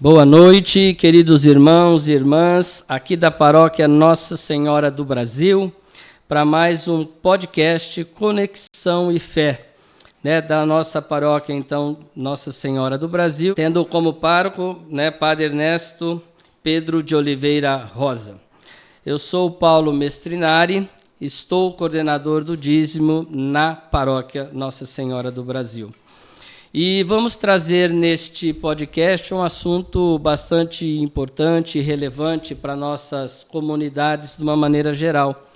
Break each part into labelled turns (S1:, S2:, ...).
S1: Boa noite, queridos irmãos e irmãs, aqui da Paróquia Nossa Senhora do Brasil, para mais um podcast Conexão e Fé, da nossa paróquia, então, Nossa Senhora do Brasil, tendo como pároco, Padre Ernesto Pedro de Oliveira Rosa. Eu sou Paulo Mestrinari, estou coordenador do dízimo na Paróquia Nossa Senhora do Brasil. E vamos trazer neste podcast um assunto bastante importante e relevante para nossas comunidades de uma maneira geral.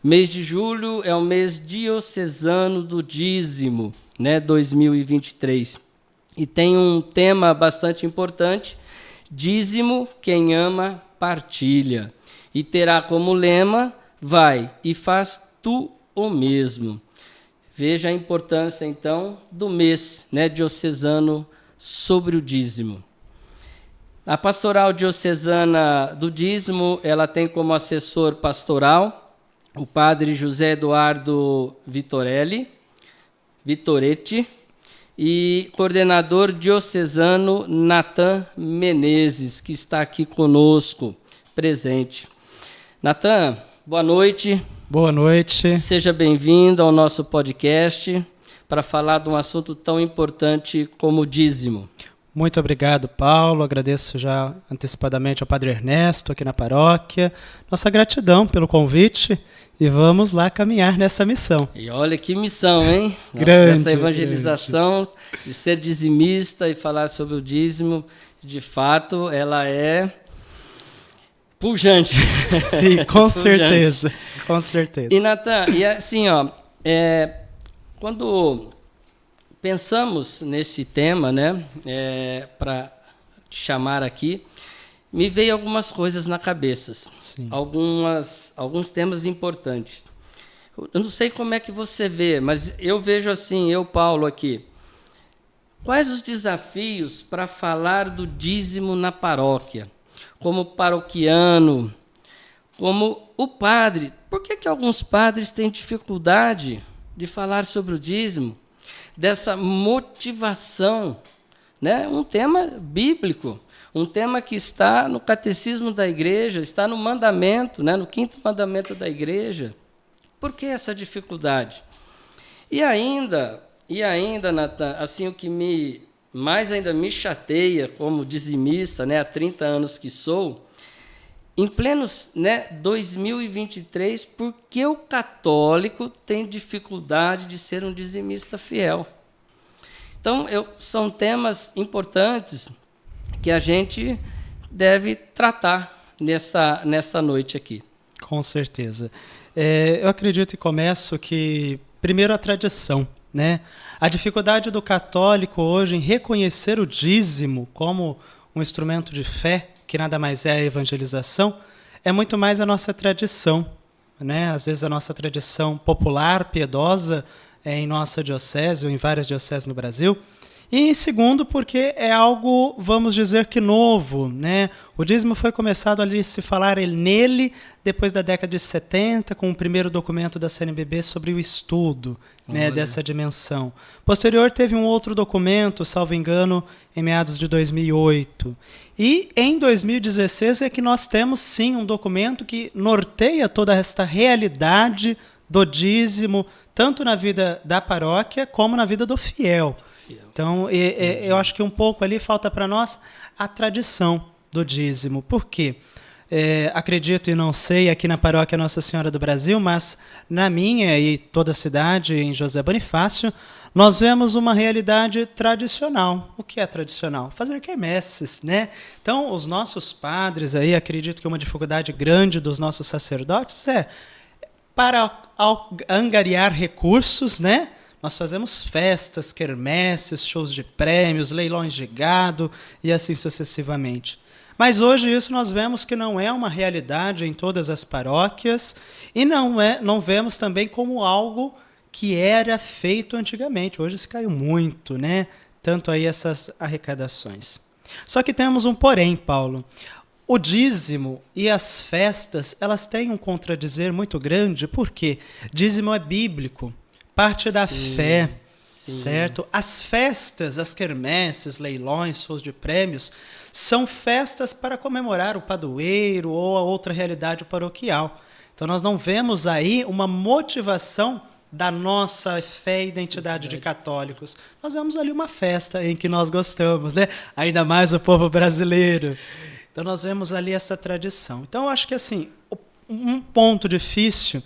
S1: Mês de julho é o mês diocesano do dízimo, 2023. E tem um tema bastante importante, dízimo, quem ama, partilha. E terá como lema, vai e faz tu o mesmo. Veja a importância, então, do mês diocesano sobre o dízimo. A pastoral diocesana do dízimo, ela tem como assessor pastoral o padre José Eduardo Vitoretti e coordenador diocesano Natan Menezes, que está aqui conosco, presente. Natan, boa noite.
S2: Boa noite.
S1: Seja bem-vindo ao nosso podcast para falar de um assunto tão importante como o dízimo.
S2: Muito obrigado, Paulo. Agradeço já antecipadamente ao Padre Ernesto aqui na paróquia. Nossa gratidão pelo convite e vamos lá caminhar nessa missão.
S1: E olha que missão, hein?
S2: Grande.
S1: Essa evangelização de ser dizimista e falar sobre o dízimo, de fato, ela é pujante.
S2: Sim, com certeza. Com certeza.
S1: E, Natan, e assim, quando pensamos nesse tema, para te chamar aqui, me veio algumas coisas na cabeça.
S2: Sim.
S1: Alguns temas importantes. Eu não sei como é que você vê, mas eu vejo assim, Paulo, aqui. Quais os desafios para falar do dízimo na paróquia? Como paroquiano, como o padre. Por que alguns padres têm dificuldade de falar sobre o dízimo? Dessa motivação, um tema bíblico, um tema que está no catecismo da igreja, está no mandamento, no 5º mandamento da igreja. Por que essa dificuldade? E ainda, Natan, assim, o que mais ainda me chateia como dizimista, há 30 anos que sou, em plenos 2023, por que o católico tem dificuldade de ser um dizimista fiel? Então, são temas importantes que a gente deve tratar nessa noite aqui.
S2: Com certeza. Eu acredito e começo que, primeiro, a tradição. A dificuldade do católico hoje em reconhecer o dízimo como um instrumento de fé, que nada mais é a evangelização, é muito mais a nossa tradição. Às vezes a nossa tradição popular, piedosa, em nossa diocese ou em várias dioceses no Brasil. E segundo, porque é algo, vamos dizer que novo. O dízimo foi começado a se falar nele depois da década de 70, com o primeiro documento da CNBB sobre o estudo dessa dimensão. Posterior, teve um outro documento, salvo engano, em meados de 2008. E em 2016 é que nós temos, sim, um documento que norteia toda esta realidade do dízimo, tanto na vida da paróquia como na vida do fiel. Então, eu acho que um pouco ali falta para nós a tradição do dízimo. Por quê? Acredito e não sei aqui na paróquia Nossa Senhora do Brasil, mas na minha e toda a cidade, em José Bonifácio, nós vemos uma realidade tradicional. O que é tradicional? Fazer quermesses, Então, os nossos padres aí, acredito que uma dificuldade grande dos nossos sacerdotes é para angariar recursos, Nós fazemos festas, quermesses, shows de prêmios, leilões de gado e assim sucessivamente. Mas hoje isso nós vemos que não é uma realidade em todas as paróquias e não vemos também como algo que era feito antigamente. Hoje se caiu muito, Tanto aí essas arrecadações. Só que temos um porém, Paulo. o dízimo e as festas, elas têm um contradizer muito grande, porque dízimo é bíblico, parte da fé, certo? As festas, as quermesses, leilões, shows de prêmios, são festas para comemorar o padroeiro ou a outra realidade paroquial. Então nós não vemos aí uma motivação da nossa fé e identidade de católicos. Nós vemos ali uma festa em que nós gostamos, né? Ainda mais o povo brasileiro. Então nós vemos ali essa tradição. Então eu acho que assim, um ponto difícil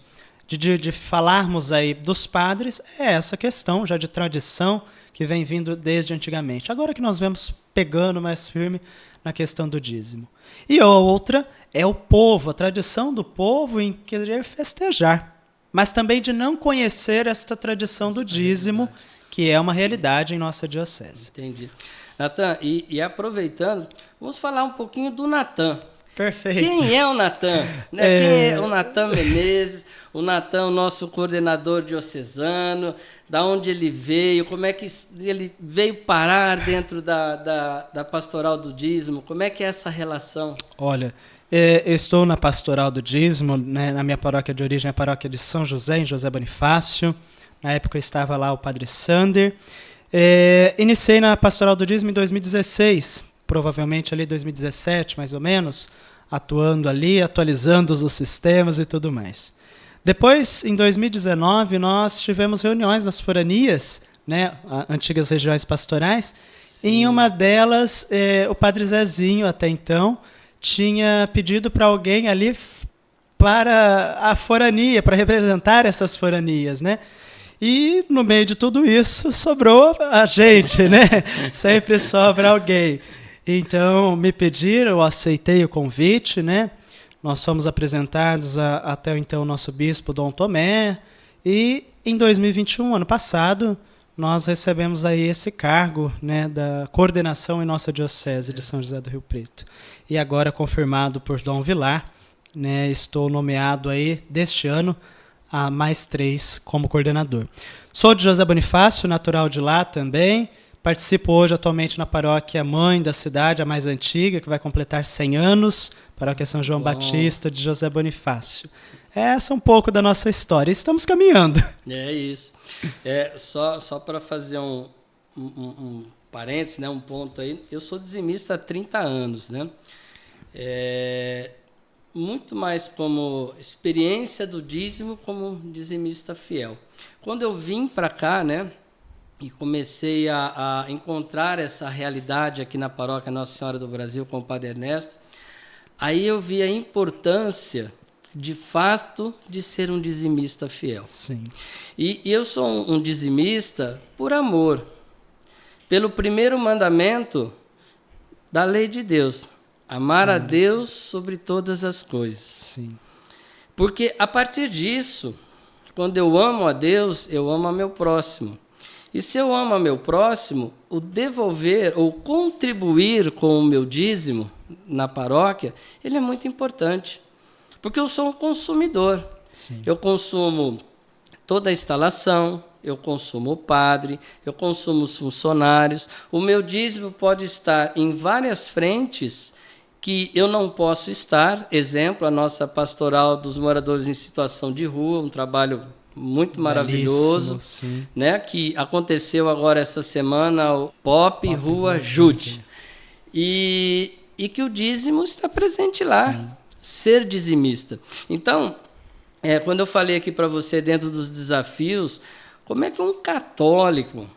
S2: de falarmos aí dos padres é essa questão já de tradição que vem vindo desde antigamente. Agora que nós vemos pegando mais firme na questão do dízimo. E a outra é o povo, a tradição do povo em querer festejar, mas também de não conhecer esta tradição do dízimo, que é uma realidade em nossa diocese.
S1: Entendi. Natan, e aproveitando, vamos falar um pouquinho do Natan.
S2: Perfeito.
S1: Quem é o Natan? Né? Quem é o Natan Menezes? O Natan, o nosso coordenador diocesano, da onde ele veio, como é que ele veio parar dentro da pastoral do dízimo, como é que é essa relação?
S2: Olha, eu estou na pastoral do dízimo, né, na minha paróquia de origem, a paróquia de São José, em José Bonifácio. Na época estava lá o padre Sander. Iniciei na pastoral do dízimo em 2016, provavelmente ali 2017, mais ou menos, atuando ali, atualizando os sistemas e tudo mais. Depois, em 2019, nós tivemos reuniões nas foranias, né, antigas regiões pastorais. Em uma delas, o padre Zezinho, até então, tinha pedido para alguém ali para a forania, para representar essas foranias, né? E no meio de tudo isso sobrou a gente, né? Sempre sobra alguém. Então me pediram, eu aceitei o convite, né? Nós fomos apresentados até então o nosso bispo Dom Tomé, e em 2021, ano passado, nós recebemos aí esse cargo, né, da coordenação em nossa diocese de São José do Rio Preto. E agora confirmado por Dom Vilar, né, estou nomeado aí deste ano a mais 3 como coordenador. Sou de José Bonifácio, natural de lá também. Participo hoje atualmente na paróquia mãe da cidade, a mais antiga, que vai completar 100 anos, paróquia São João Batista de José Bonifácio. Essa é um pouco da nossa história. Estamos caminhando.
S1: É isso. Só para fazer um parênteses, né, um ponto aí. Eu sou dizimista há 30 anos, né? Muito mais como experiência do dízimo como dizimista fiel. Quando eu vim para cá, né, e comecei a encontrar essa realidade aqui na paróquia Nossa Senhora do Brasil com o Padre Ernesto, aí eu vi a importância, de fato, de ser um dizimista fiel.
S2: Sim.
S1: E eu sou um dizimista por amor, pelo primeiro mandamento da lei de Deus, amar a Deus sobre todas as coisas.
S2: Sim.
S1: Porque a partir disso, quando eu amo a Deus, eu amo ao meu próximo. E se eu amo ao meu próximo, o devolver ou contribuir com o meu dízimo na paróquia, ele é muito importante. Porque eu sou um consumidor.
S2: Sim.
S1: Eu consumo toda a instalação, eu consumo o padre, eu consumo os funcionários. O meu dízimo pode estar em várias frentes que eu não posso estar. Exemplo, a nossa pastoral dos moradores em situação de rua, um trabalho muito maravilhoso, né, que aconteceu agora essa semana, o Pop Rua Jude. E que o dízimo está presente lá. Sim. Ser dizimista. Então, quando eu falei aqui para você dentro dos desafios, como é que um católico,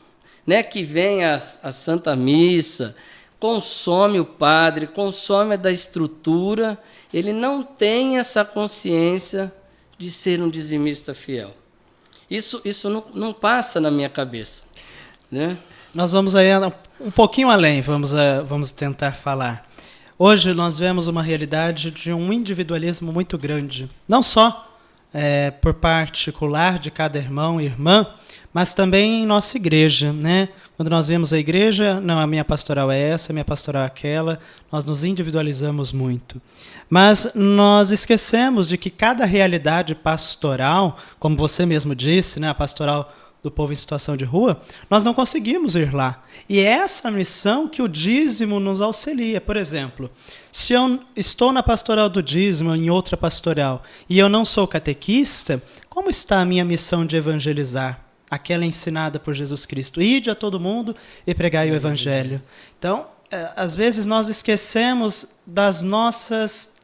S1: né, que vem à Santa Missa, consome o padre, consome da estrutura, ele não tem essa consciência de ser um dizimista fiel. Isso não passa na minha cabeça, né?
S2: Nós vamos aí um pouquinho além, vamos tentar falar. Hoje nós vemos uma realidade de um individualismo muito grande, não só por particular de cada irmão e irmã, mas também em nossa igreja, né? Quando nós vemos a igreja, não, a minha pastoral é essa, a minha pastoral é aquela, nós nos individualizamos muito. Mas nós esquecemos de que cada realidade pastoral, como você mesmo disse, né, a pastoral do povo em situação de rua, nós não conseguimos ir lá. E é essa missão que o dízimo nos auxilia. Por exemplo, se eu estou na pastoral do dízimo ou em outra pastoral e eu não sou catequista, como está a minha missão de evangelizar? Aquela ensinada por Jesus Cristo. Ide a todo mundo e pregai o evangelho. Então, às vezes nós esquecemos das nossas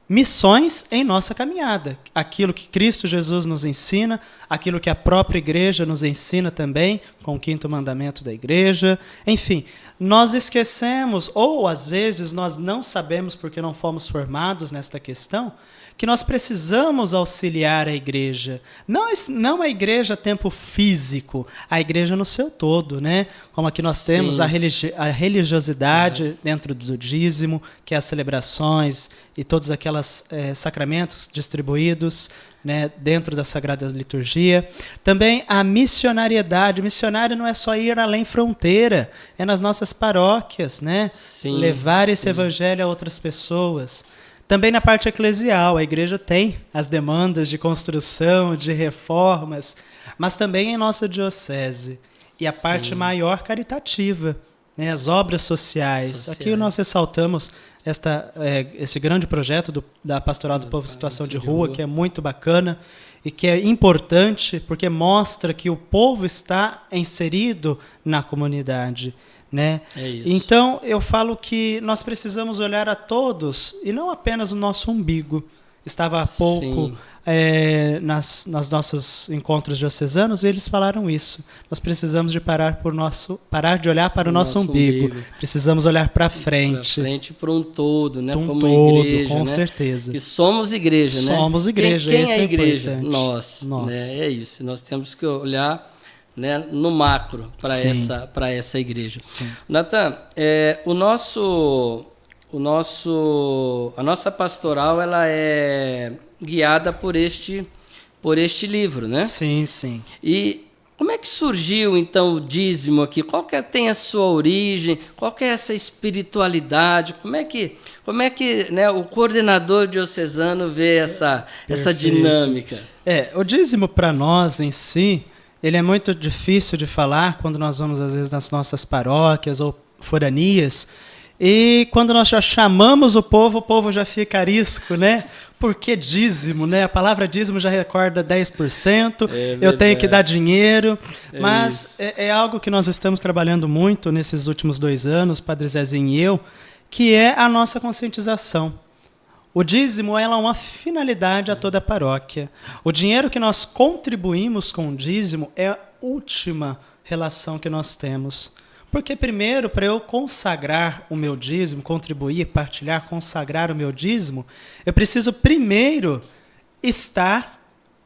S2: missões em nossa caminhada. Aquilo que Cristo Jesus nos ensina, aquilo que a própria igreja nos ensina também, com o 5º mandamento da igreja. Enfim, nós esquecemos, ou às vezes nós não sabemos porque não fomos formados nesta questão, que nós precisamos auxiliar a igreja. Não a igreja a tempo físico, a igreja no seu todo, né? Como aqui nós temos a religiosidade dentro do dízimo, que é as celebrações e todos aqueles sacramentos distribuídos, né, dentro da Sagrada Liturgia. Também a missionariedade. Missionário não é só ir além fronteira, é nas nossas paróquias, né? Levar esse evangelho a outras pessoas. Também na parte eclesial, a igreja tem as demandas de construção, de reformas, mas também em nossa diocese. E a parte maior caritativa, né, as obras sociais. Aqui nós ressaltamos esse grande projeto da Pastoral do Povo em Situação de Rua, que é muito bacana e que é importante porque mostra que o povo está inserido na comunidade. Né?
S1: É isso.
S2: Então, eu falo que nós precisamos olhar a todos e não apenas o nosso umbigo. Estava há pouco nos nossos encontros diocesanos e eles falaram isso. Nós precisamos de parar de olhar para o nosso umbigo. Precisamos olhar para frente.
S1: Para frente, para um todo, né?
S2: Um
S1: como
S2: todo,
S1: igreja,
S2: com
S1: né?
S2: certeza.
S1: E somos igreja, né?
S2: Somos igreja.
S1: Quem é a igreja?
S2: Nós.
S1: Né? É isso. Nós temos que olhar, né, no macro para essa igreja. Natan, a nossa pastoral ela é guiada por este livro, né?
S2: Sim, sim.
S1: E como é que surgiu então o dízimo aqui? Qual que tem a sua origem? Qual que é essa espiritualidade? Como é que né, o coordenador diocesano vê essa dinâmica?
S2: O dízimo para nós em si, ele é muito difícil de falar quando nós vamos, às vezes, nas nossas paróquias ou foranias. E quando nós já chamamos o povo já fica arisco, né? Porque dízimo, né? A palavra dízimo já recorda 10%, eu tenho que dar dinheiro. Mas é algo que nós estamos trabalhando muito nesses últimos 2 anos, Padre Zezinho e eu, que é a nossa conscientização. O dízimo é uma finalidade a toda a paróquia. O dinheiro que nós contribuímos com o dízimo é a última relação que nós temos. Porque primeiro, para eu consagrar o meu dízimo, contribuir, partilhar, consagrar o meu dízimo, eu preciso primeiro estar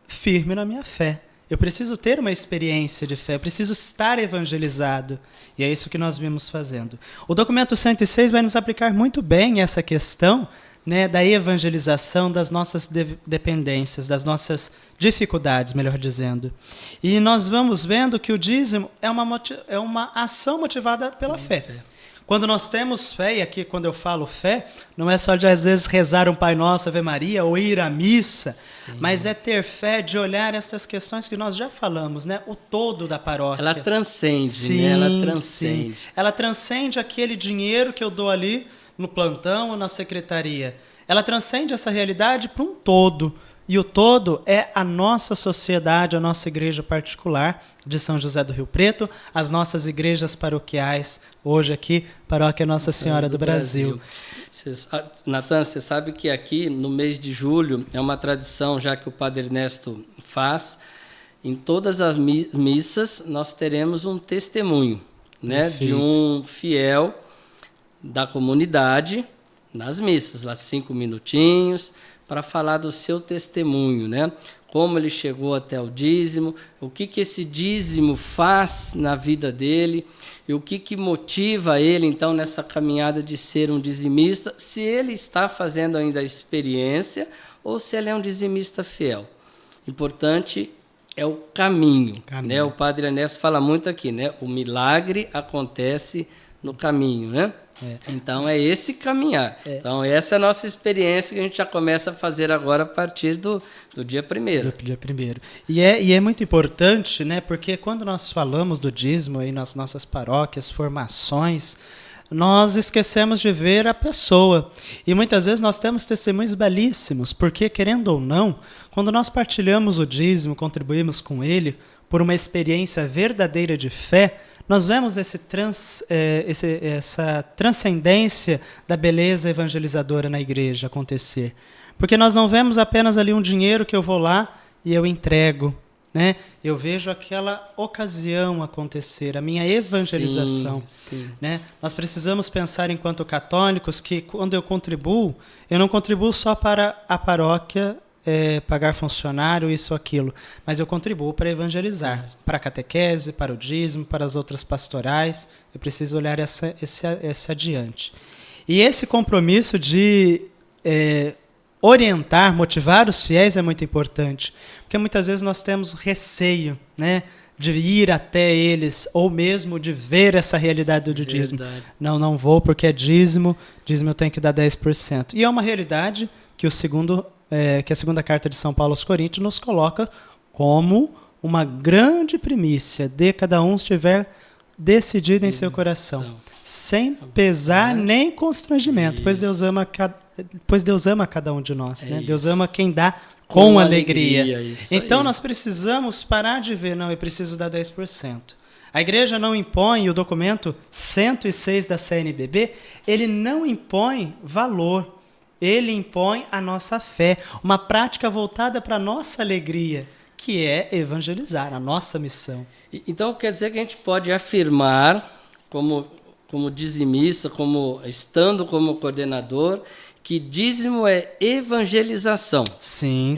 S2: firme na minha fé. Eu preciso ter uma experiência de fé, eu preciso estar evangelizado. E é isso que nós vimos fazendo. O documento 106 vai nos aplicar muito bem essa questão, né, da evangelização das nossas dependências, das nossas dificuldades, melhor dizendo. E nós vamos vendo que o dízimo é uma ação motivada pela fé. Quando nós temos fé, e aqui quando eu falo fé, não é só de às vezes rezar um Pai Nosso, Ave Maria, ou ir à missa, mas é ter fé de olhar essas questões que nós já falamos, né? O todo da paróquia.
S1: Ela transcende, né? Ela transcende.
S2: Sim. Ela transcende aquele dinheiro que eu dou ali no plantão ou na secretaria. Ela transcende essa realidade para um todo. E o todo é a nossa sociedade, a nossa igreja particular de São José do Rio Preto, as nossas igrejas paroquiais, hoje aqui, Paróquia Nossa Senhora do Brasil.
S1: Natan, você sabe que aqui, no mês de julho, é uma tradição já que o Padre Ernesto faz, em todas as missas nós teremos um testemunho, né, de um fiel da comunidade, nas missas, lá 5 minutinhos, para falar do seu testemunho, né? Como ele chegou até o dízimo, o que esse dízimo faz na vida dele, e o que motiva ele, então, nessa caminhada de ser um dizimista, se ele está fazendo ainda a experiência ou se ele é um dizimista fiel. Importante é o caminho. Né? O Padre Ernesto fala muito aqui, né? O milagre acontece no caminho, né? Então, é esse caminhar. Então, essa é a nossa experiência que a gente já começa a fazer agora a partir do dia 1º.
S2: Do dia 1º. E é muito importante, né? Porque quando nós falamos do dízimo aí nas nossas paróquias, formações, nós esquecemos de ver a pessoa. E muitas vezes nós temos testemunhos belíssimos, porque, querendo ou não, quando nós partilhamos o dízimo, contribuímos com ele, por uma experiência verdadeira de fé, nós vemos essa transcendência da beleza evangelizadora na igreja acontecer. Porque nós não vemos apenas ali um dinheiro que eu vou lá e eu entrego, né? Eu vejo aquela ocasião acontecer, a minha evangelização.
S1: Sim.
S2: Né? Nós precisamos pensar, enquanto católicos, que quando eu contribuo, eu não contribuo só para a paróquia, pagar funcionário, isso ou aquilo, mas eu contribuo para evangelizar, para a catequese, para o dízimo, para as outras pastorais. Eu preciso olhar esse adiante. E esse compromisso de orientar, motivar os fiéis é muito importante, porque muitas vezes nós temos receio, né, de ir até eles, ou mesmo de ver essa realidade do dízimo. Não vou porque é dízimo eu tenho que dar 10%. E é uma realidade que que a segunda carta de São Paulo aos Coríntios nos coloca como uma grande primícia, de cada um estiver decidido em seu coração, sem pesar nem constrangimento, pois Deus ama cada um de nós. Né? Deus ama quem dá com alegria. Então nós precisamos parar de ver, não, eu preciso dar 10%. A igreja não impõe, o documento 106 da CNBB, ele não impõe valor. Ele impõe a nossa fé, uma prática voltada para a nossa alegria, que é evangelizar, a nossa missão.
S1: Então, quer dizer que a gente pode afirmar, como dizimista, estando como coordenador, que dízimo é evangelização.
S2: Sim,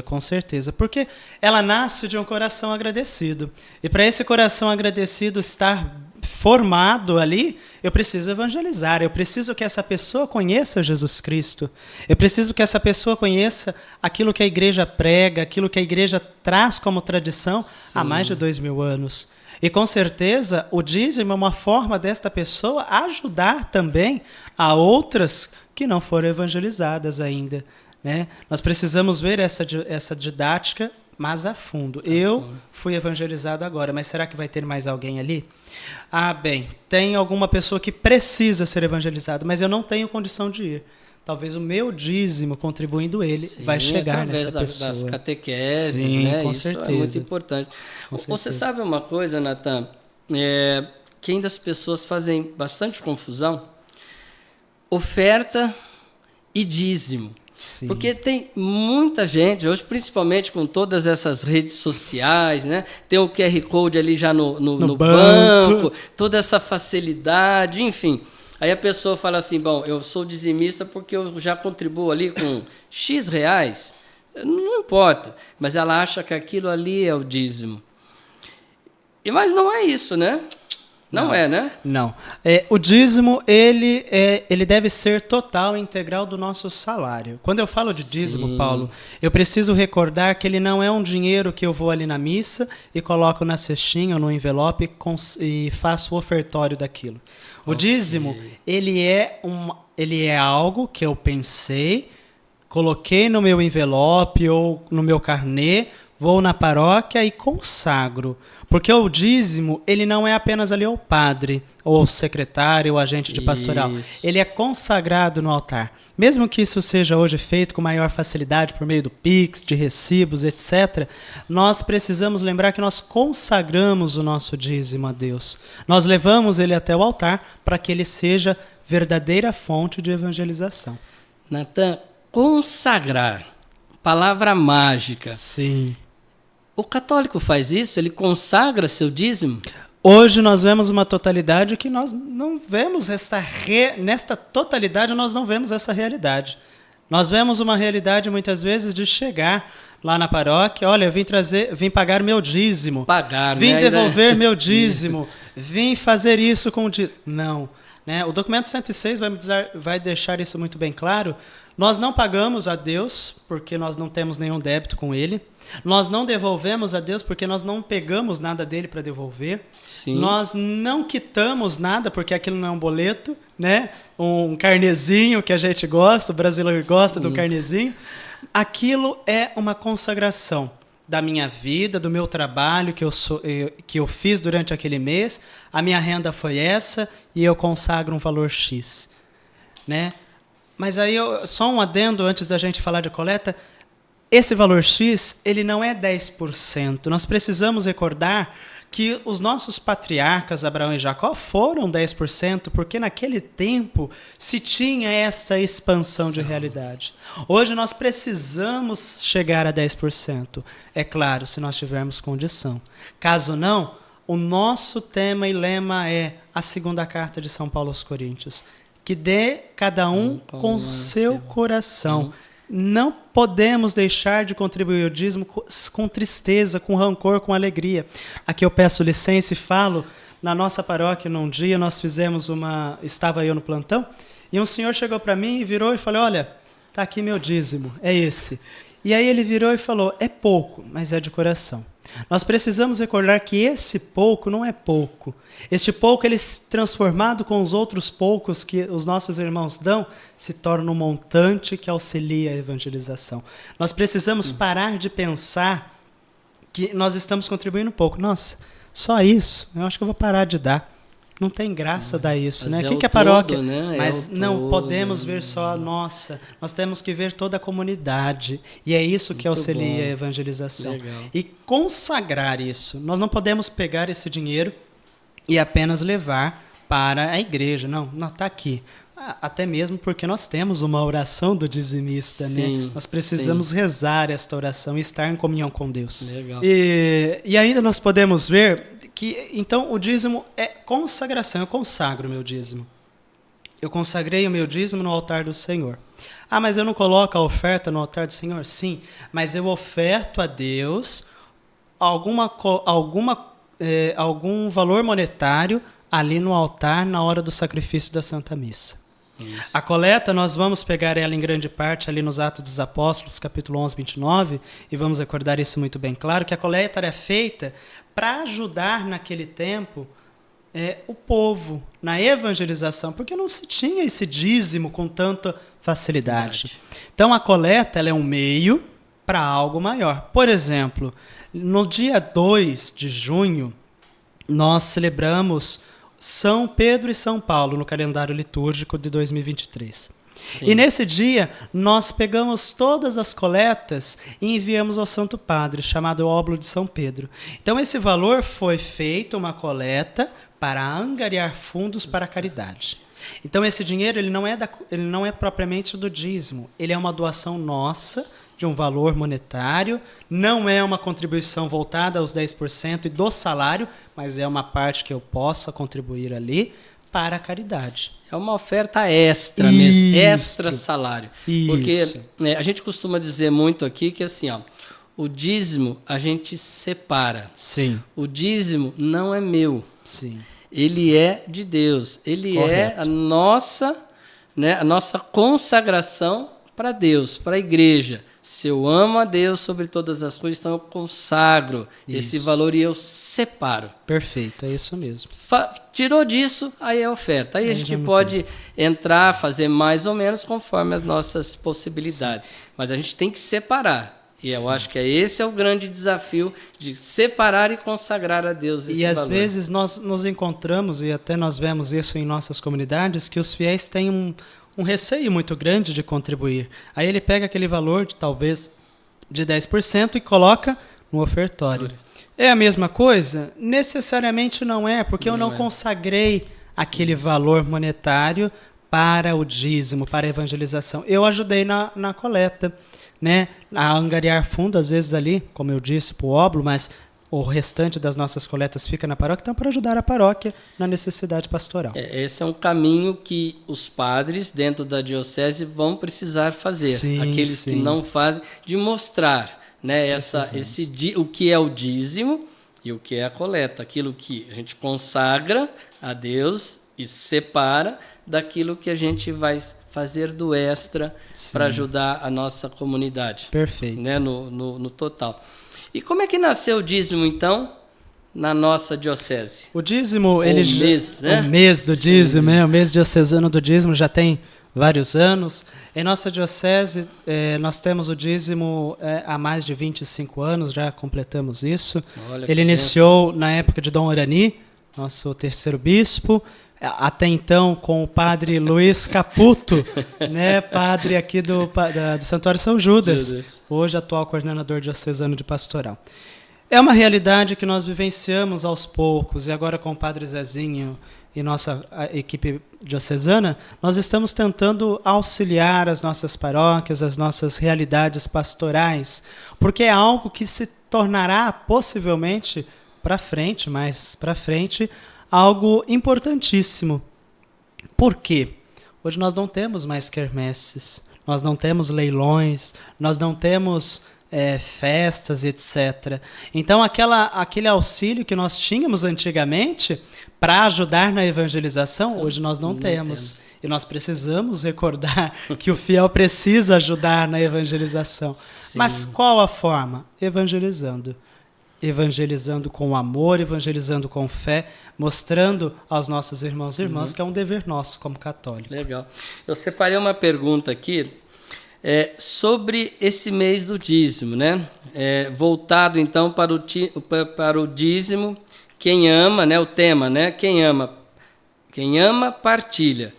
S2: com certeza. Porque ela nasce de um coração agradecido. E para esse coração agradecido estar formado ali, eu preciso evangelizar, eu preciso que essa pessoa conheça Jesus Cristo, eu preciso que essa pessoa conheça aquilo que a igreja prega, aquilo que a igreja traz como tradição há mais de 2000 anos. E com certeza o dízimo é uma forma desta pessoa ajudar também a outras que não foram evangelizadas ainda. Né? Nós precisamos ver essa didática mas a fundo. Eu fui evangelizado agora, mas será que vai ter mais alguém ali? Ah, bem, tem alguma pessoa que precisa ser evangelizada, mas eu não tenho condição de ir. Talvez o meu dízimo, contribuindo ele, vai chegar nessa pessoa.
S1: Das catequeses,
S2: sim,
S1: né?
S2: Com
S1: Isso
S2: certeza.
S1: É muito importante. Você sabe uma coisa, Natan? Que ainda as pessoas fazem bastante confusão? Oferta e dízimo.
S2: Sim.
S1: Porque tem muita gente, hoje principalmente com todas essas redes sociais, né? Tem o QR Code ali já no banco, toda essa facilidade, enfim. Aí a pessoa fala assim, bom, eu sou dizimista porque eu já contribuo ali com X reais, não importa, mas ela acha que aquilo ali é o dízimo. Mas não é isso, né? Não é, né?
S2: Não. O dízimo, ele deve ser total e integral do nosso salário. Quando eu falo de dízimo, Paulo, eu preciso recordar que ele não é um dinheiro que eu vou ali na missa e coloco na cestinha ou no envelope e faço o ofertório daquilo. O dízimo, ele é algo que eu pensei, coloquei no meu envelope ou no meu carnê, vou na paróquia e consagro. Porque o dízimo, ele não é apenas ali o padre, ou o secretário, ou agente de pastoral. Isso. Ele é consagrado no altar. Mesmo que isso seja hoje feito com maior facilidade por meio do Pix, de recibos, etc., nós precisamos lembrar que nós consagramos o nosso dízimo a Deus. Nós levamos ele até o altar para que ele seja verdadeira fonte de evangelização.
S1: Natan, consagrar, palavra mágica.
S2: Sim.
S1: O católico faz isso? Ele consagra seu dízimo?
S2: Hoje nós vemos uma totalidade que nós não vemos nesta totalidade nós não vemos essa realidade. Nós vemos uma realidade muitas vezes de chegar lá na paróquia, olha, eu vim pagar meu dízimo, vim devolver meu dízimo, vim fazer isso com o dízimo. Não. né? O documento 106 vai deixar isso muito bem claro. Nós não pagamos a Deus porque nós não temos nenhum débito com Ele. Nós não devolvemos a Deus porque nós não pegamos nada dele para devolver.
S1: Sim.
S2: Nós não quitamos nada porque aquilo não é um boleto, né? Um carnezinho que a gente gosta, o brasileiro gosta do carnezinho. Aquilo é uma consagração da minha vida, do meu trabalho que eu fiz durante aquele mês. A minha renda foi essa e eu consagro um valor X, né? Mas aí, só um adendo antes da gente falar de coleta, esse valor X, ele não é 10%. Nós precisamos recordar que os nossos patriarcas, Abraão e Jacó, foram 10%, porque naquele tempo se tinha essa expansão de realidade. Hoje nós precisamos chegar a 10%. É claro, se nós tivermos condição. Caso não, o nosso tema e lema é a segunda carta de São Paulo aos Coríntios. Que dê cada um com o seu coração. Não podemos deixar de contribuir o dízimo com tristeza, com rancor, com alegria. Aqui eu peço licença e falo, na nossa paróquia, num dia, nós fizemos estava eu no plantão, e um senhor chegou para mim e virou e falou, olha, está aqui meu dízimo, é esse. E aí ele virou e falou, é pouco, mas é de coração. Nós precisamos recordar que esse pouco não é pouco. Este pouco, ele transformado com os outros poucos que os nossos irmãos dão, se torna um montante que auxilia a evangelização. Nós precisamos parar de pensar que nós estamos contribuindo pouco. Nossa, só isso? Eu acho que eu vou parar de dar. Não tem graça dar isso, né? O que é paróquia?
S1: Todo, né?
S2: Mas não podemos ver só a nossa. Nós temos que ver toda a comunidade. E é isso que auxilia a evangelização.
S1: Legal.
S2: E consagrar isso. Nós não podemos pegar esse dinheiro e apenas levar para a igreja. Não está aqui. Até mesmo porque nós temos uma oração do dizimista,
S1: sim,
S2: né? Nós precisamos rezar esta oração e estar em comunhão com Deus.
S1: Legal.
S2: E ainda nós podemos ver que, então, o dízimo é consagração. Eu consagro o meu dízimo. Eu consagrei o meu dízimo no altar do Senhor. Ah, mas eu não coloco a oferta no altar do Senhor? Sim, mas eu oferto a Deus algum valor monetário ali no altar na hora do sacrifício da Santa Missa. Isso. A coleta, nós vamos pegar ela em grande parte ali nos Atos dos Apóstolos, capítulo 11, 29, e vamos recordar isso muito bem claro, que a coleta era feita para ajudar naquele tempo o povo na evangelização, porque não se tinha esse dízimo com tanta facilidade. Então a coleta ela é um meio para algo maior. Por exemplo, no dia 2 de junho, nós celebramos São Pedro e São Paulo no calendário litúrgico de 2023. Sim. E nesse dia, nós pegamos todas as coletas e enviamos ao Santo Padre, chamado Óbolo de São Pedro. Então, esse valor foi feito uma coleta para angariar fundos para a caridade. Então, esse dinheiro ele não é propriamente do dízimo, ele é uma doação nossa, de um valor monetário, não é uma contribuição voltada aos 10% e do salário, mas é uma parte que eu possa contribuir ali para a caridade.
S1: É uma oferta extra mesmo, extra salário.
S2: Isso.
S1: Porque a gente costuma dizer muito aqui que assim, ó, o dízimo a gente separa.
S2: Sim.
S1: O dízimo não é meu.
S2: Sim.
S1: Ele é de Deus. Ele
S2: Correto.
S1: é a nossa consagração para Deus, para a igreja. Se eu amo a Deus sobre todas as coisas, então eu consagro esse valor e eu separo.
S2: Perfeito, é isso mesmo.
S1: Tirou disso, aí é oferta. Aí a gente pode entrar, fazer mais ou menos conforme as nossas possibilidades. Sim. Mas a gente tem que separar. E eu acho que esse é o grande desafio de separar e consagrar a Deus esse valor. E
S2: às vezes nós nos encontramos, e até nós vemos isso em nossas comunidades, que os fiéis têm um receio muito grande de contribuir. Aí ele pega aquele valor de talvez de 10% e coloca no ofertório. É a mesma coisa? Necessariamente não é, porque eu não consagrei aquele valor monetário para o dízimo, para a evangelização. Eu ajudei na coleta, né? A angariar fundo, às vezes ali, como eu disse, para o óbolo, mas o restante das nossas coletas fica na paróquia, então para ajudar a paróquia na necessidade pastoral.
S1: Esse é um caminho que os padres dentro da diocese vão precisar fazer.
S2: Sim,
S1: aqueles que não fazem, de mostrar, né, o que é o dízimo e o que é a coleta. Aquilo que a gente consagra a Deus e separa daquilo que a gente vai fazer do extra para ajudar a nossa comunidade.
S2: Perfeito.
S1: Né, no total. E como é que nasceu o dízimo, então, na nossa diocese?
S2: O dízimo,
S1: O
S2: mês do dízimo, o mês diocesano do dízimo já tem vários anos. Em nossa diocese, nós temos o dízimo há mais de 25 anos, já completamos isso. Ele iniciou na época de Dom Orani, nosso terceiro bispo, até então com o padre Luiz Caputo, né, padre aqui do Santuário São Judas, hoje atual coordenador diocesano de pastoral. É uma realidade que nós vivenciamos aos poucos, e agora com o padre Zezinho e nossa equipe diocesana, nós estamos tentando auxiliar as nossas paróquias, as nossas realidades pastorais, porque é algo que se tornará possivelmente mais para frente, algo importantíssimo. Por quê? Hoje nós não temos mais quermesses, nós não temos leilões, nós não temos festas, etc. Então, aquele auxílio que nós tínhamos antigamente para ajudar na evangelização, hoje nós não temos. E nós precisamos recordar que o fiel precisa ajudar na evangelização. Sim. Mas qual a forma? Evangelizando. Evangelizando com amor, evangelizando com fé, mostrando aos nossos irmãos e irmãs que é um dever nosso como católicos.
S1: Legal. Eu separei uma pergunta aqui sobre esse mês do dízimo, né? Voltado então para o dízimo, quem ama, né? O tema, né? Quem ama partilha.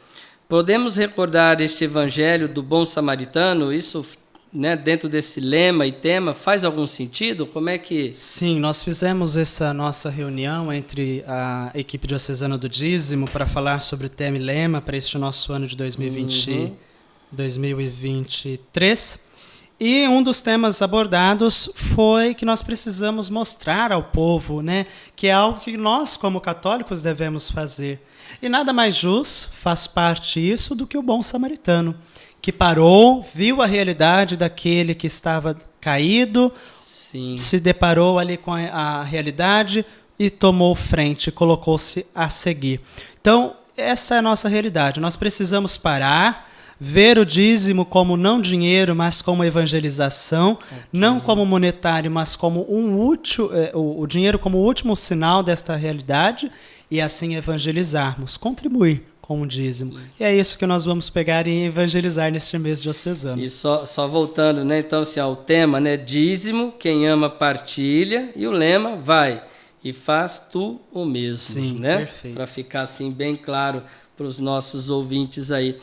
S1: Podemos recordar este evangelho do bom samaritano? Isso, né, dentro desse lema e tema, faz algum sentido? Como é que...
S2: Sim, nós fizemos essa nossa reunião entre a equipe diocesana do dízimo para falar sobre o tema e lema para este nosso ano de 2023. E um dos temas abordados foi que nós precisamos mostrar ao povo, né, que é algo que nós, como católicos, devemos fazer. E nada mais justo, faz parte isso, do que o bom samaritano, que parou, viu a realidade daquele que estava caído,
S1: Sim.
S2: se deparou ali com a realidade e tomou frente, colocou-se a seguir. Então, essa é a nossa realidade. Nós precisamos parar, ver o dízimo como não dinheiro, mas como evangelização, não como monetário, mas como o dinheiro como o último sinal desta realidade, e assim evangelizarmos, contribuir com o dízimo. E é isso que nós vamos pegar e evangelizar neste mês diocesano.
S1: E só voltando, né? Então, assim, o tema, né? Dízimo, quem ama partilha, e o lema, vai e faz tu o mesmo.
S2: Sim,
S1: né?
S2: Perfeito.
S1: Para ficar assim bem claro para os nossos ouvintes aí.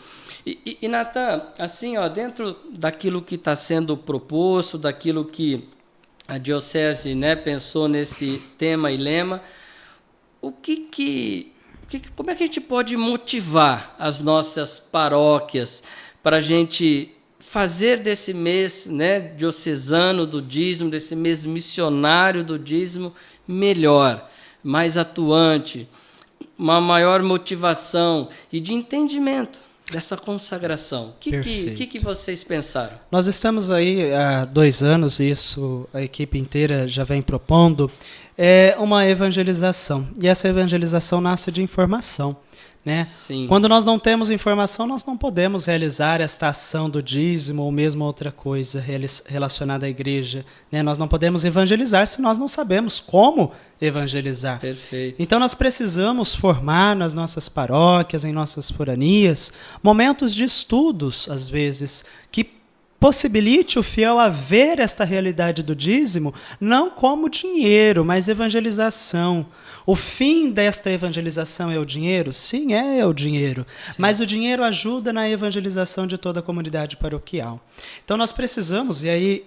S1: E Natan, assim, dentro daquilo que está sendo proposto, daquilo que a diocese, né, pensou nesse tema e lema, como é que a gente pode motivar as nossas paróquias para a gente fazer desse mês, né, diocesano do dízimo, desse mês missionário do dízimo, melhor, mais atuante, uma maior motivação e de entendimento dessa consagração? O que vocês pensaram?
S2: Nós estamos aí há 2 anos, isso a equipe inteira já vem propondo, uma evangelização. E essa evangelização nasce de informação. Né?
S1: Sim.
S2: Quando nós não temos informação, nós não podemos realizar esta ação do dízimo ou mesmo outra coisa relacionada à igreja. Né? Nós não podemos evangelizar se nós não sabemos como evangelizar.
S1: Perfeito.
S2: Então nós precisamos formar nas nossas paróquias, em nossas foranias, momentos de estudos, às vezes, que possibilite o fiel a ver esta realidade do dízimo não como dinheiro, mas evangelização. O fim desta evangelização é o dinheiro? Sim, é o dinheiro. Sim. Mas o dinheiro ajuda na evangelização de toda a comunidade paroquial. Então nós precisamos, e aí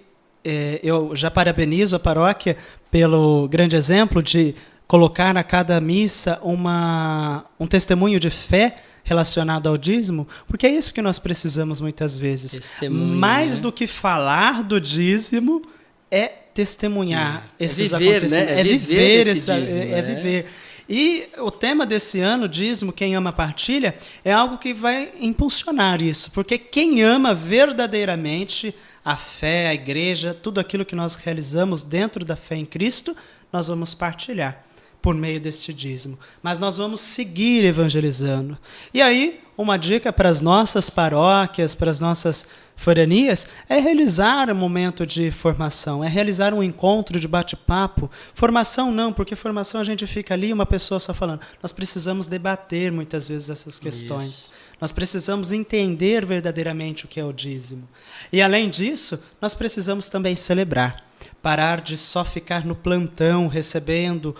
S2: eu já parabenizo a paróquia pelo grande exemplo de colocar a cada missa um testemunho de fé relacionado ao dízimo, porque é isso que nós precisamos muitas vezes.
S1: Testemunho,
S2: mais
S1: né?
S2: do que falar do dízimo, é testemunhar esses
S1: viver,
S2: acontecimentos.
S1: Né?
S2: É viver. E o tema desse ano, dízimo, quem ama partilha, é algo que vai impulsionar isso, porque quem ama verdadeiramente a fé, a igreja, tudo aquilo que nós realizamos dentro da fé em Cristo, nós vamos partilhar. por meio deste dízimo, mas nós vamos seguir evangelizando. E aí, uma dica para as nossas paróquias, para as nossas foranias, é realizar um momento de formação, é realizar um encontro de bate-papo. Formação não, porque formação a gente fica ali, uma pessoa só falando. Nós precisamos debater muitas vezes essas questões. Isso. Nós precisamos entender verdadeiramente o que é o dízimo. E além disso, nós precisamos também celebrar. Parar de só ficar no plantão recebendo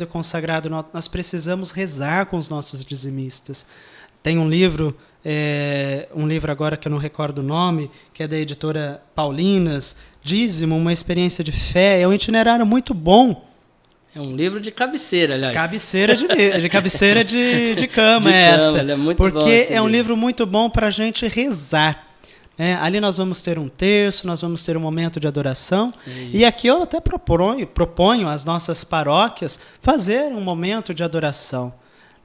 S2: e consagrado. Nós precisamos rezar com os nossos dizimistas. Tem um livro agora que eu não recordo o nome, que é da editora Paulinas, Dízimo, uma experiência de fé. É um itinerário muito bom.
S1: É um livro de cabeceira, aliás.
S2: Cabeceira de cama é essa.
S1: Ele é muito
S2: porque
S1: bom esse
S2: um
S1: livro.
S2: Livro muito bom para a gente rezar. Ali nós vamos ter um terço, nós vamos ter um momento de adoração. E aqui eu até proponho às nossas paróquias fazer um momento de adoração.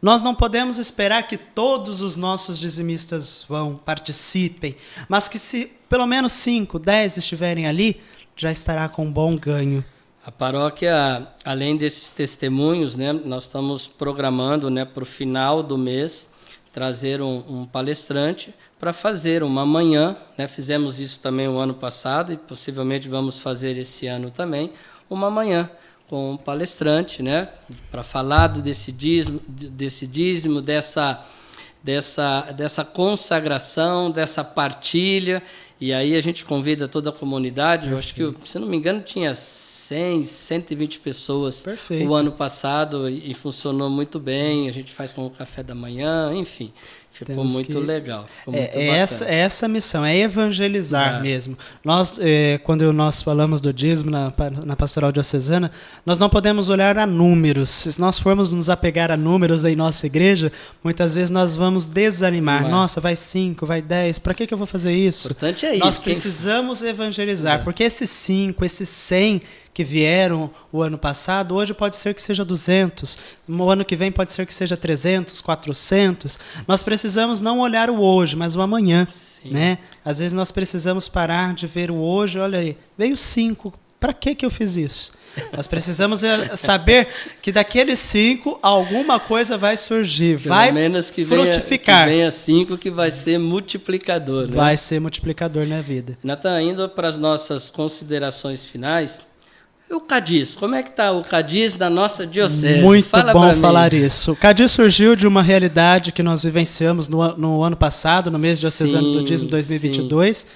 S2: Nós não podemos esperar que todos os nossos dizimistas participem, mas que se pelo menos 5, 10 estiverem ali, já estará com um bom ganho.
S1: A paróquia, além desses testemunhos, né, nós estamos programando, né, para o final do mês trazer um palestrante para fazer uma manhã, né? Fizemos isso também o ano passado e possivelmente vamos fazer esse ano também, uma manhã com um palestrante, né? Para falar desse dízimo, dessa consagração, dessa partilha. E aí a gente convida toda a comunidade. Eu acho que, se não me engano, tinha 100, 120 pessoas. Perfeito. O ano passado e funcionou muito bem. A gente faz com o café da manhã, enfim. Ficou muito legal. Ficou muito bacana.
S2: Essa a missão, é evangelizar mesmo. Nós, quando nós falamos do dízimo na pastoral diocesana, nós não podemos olhar a números. Se nós formos nos apegar a números em nossa igreja, muitas vezes nós vamos desanimar. Nossa, vai 5, vai 10, para que eu vou fazer isso?
S1: O importante é isso.
S2: Nós precisamos evangelizar, porque esses 5, esses 100 que vieram o ano passado, hoje pode ser que seja 200, no ano que vem pode ser que seja 300, 400. Nós precisamos não olhar o hoje, mas o amanhã. Né? Às vezes nós precisamos parar de ver o hoje, olha aí, veio 5, para que eu fiz isso? Nós precisamos saber que daqueles 5, alguma coisa vai surgir, vai frutificar.
S1: Que venha 5 que vai ser multiplicador. Né?
S2: Vai ser multiplicador na vida.
S1: Natan, indo para as nossas considerações finais, o Cadiz, como é que está o Cadiz da nossa diocese?
S2: Muito bom falar isso. O Cadiz surgiu de uma realidade que nós vivenciamos no ano passado, no mês diocesano do dízimo 2022, sim.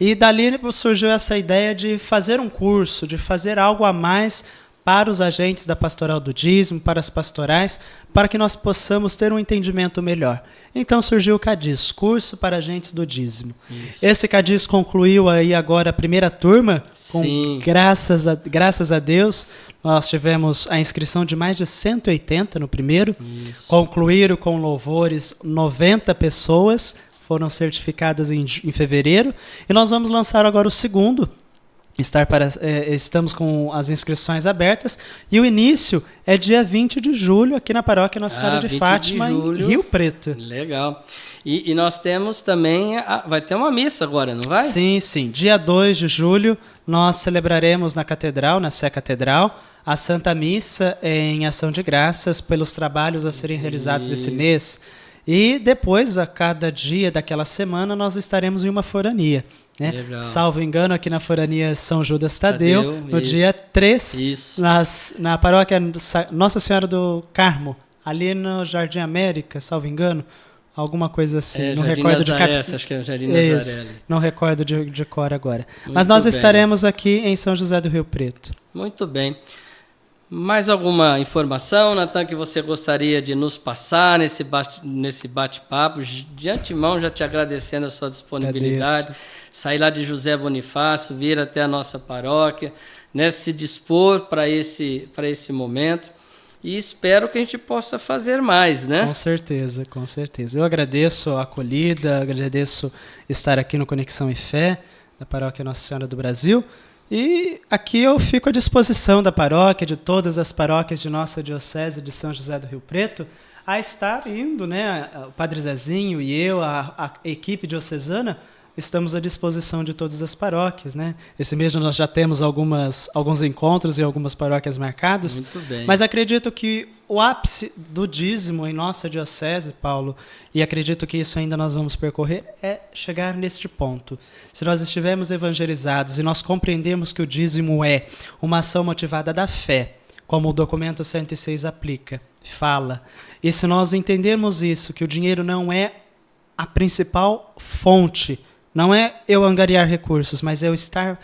S2: E dali surgiu essa ideia de fazer um curso, de fazer algo a mais para os agentes da pastoral do dízimo, para as pastorais, para que nós possamos ter um entendimento melhor. Então surgiu o Cadiz, curso para agentes do dízimo. Isso. Esse Cadiz concluiu aí agora a primeira turma, com graças a Deus, nós tivemos a inscrição de mais de 180 no primeiro, isso. Concluíram com louvores 90 pessoas, foram certificadas em fevereiro, e nós vamos lançar agora o segundo. Estamos com as inscrições abertas e o início é dia 20 de julho aqui na Paróquia Nossa Senhora de Fátima, em Rio Preto.
S1: Legal. E nós temos também, vai ter uma missa agora, não vai?
S2: Sim. Dia 2 de julho nós celebraremos na Catedral, na Sé Catedral, a Santa Missa em ação de graças pelos trabalhos a serem realizados esse mês. E depois, a cada dia daquela semana, nós estaremos em uma forania. Né? Salvo engano, aqui na forania São Judas Tadeu, no dia 3, na paróquia Nossa Senhora do Carmo, ali no Jardim América, salvo engano, alguma coisa assim. Não recordo
S1: Nazaré, acho que é o Jardim Nazaré.
S2: Não recordo de cor agora. Mas nós estaremos aqui em São José do Rio Preto.
S1: Muito bem. Mais alguma informação, Natan, que você gostaria de nos passar nesse bate-papo? De antemão, já te agradecendo a sua disponibilidade. Agradeço. Sair lá de José Bonifácio, vir até a nossa paróquia, né, se dispor para esse momento. E espero que a gente possa fazer mais, né?
S2: Com certeza, com certeza. Eu agradeço a acolhida, agradeço estar aqui no Conexão e Fé, da Paróquia Nossa Senhora do Brasil. E aqui eu fico à disposição da paróquia, de todas as paróquias de nossa diocese de São José do Rio Preto, a estar indo, né, o Padre Zezinho e eu, a equipe diocesana, estamos à disposição de todas as paróquias, né? Esse mês nós já temos alguns encontros e algumas paróquias marcados.
S1: Muito bem.
S2: Mas acredito que o ápice do dízimo em nossa diocese, Paulo, e acredito que isso ainda nós vamos percorrer, é chegar neste ponto. Se nós estivermos evangelizados e nós compreendemos que o dízimo é uma ação motivada da fé, como o documento 106 aplica, fala, e se nós entendermos isso, que o dinheiro não é a principal fonte, não é eu angariar recursos, mas eu estar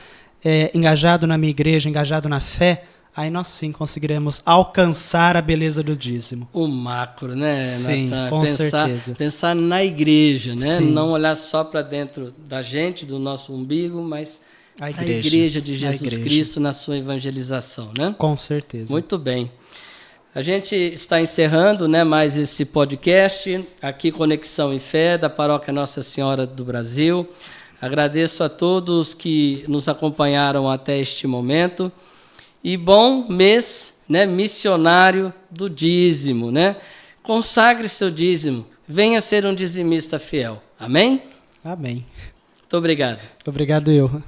S2: engajado na minha igreja, engajado na fé, aí nós sim conseguiremos alcançar a beleza do dízimo.
S1: O macro, né,
S2: Sim,
S1: Natan?
S2: com certeza.
S1: Pensar na igreja, né?
S2: Sim.
S1: Não olhar só para dentro da gente, do nosso umbigo, mas
S2: A
S1: igreja de Jesus
S2: igreja.
S1: Cristo na sua evangelização, né?
S2: Com certeza.
S1: Muito bem. A gente está encerrando, né, mais esse podcast, aqui Conexão e Fé, da Paróquia Nossa Senhora do Brasil. Agradeço a todos que nos acompanharam até este momento. E bom mês, né, missionário do dízimo, né? Consagre seu dízimo, venha ser um dizimista fiel. Amém?
S2: Amém.
S1: Muito obrigado.
S2: Obrigado, eu.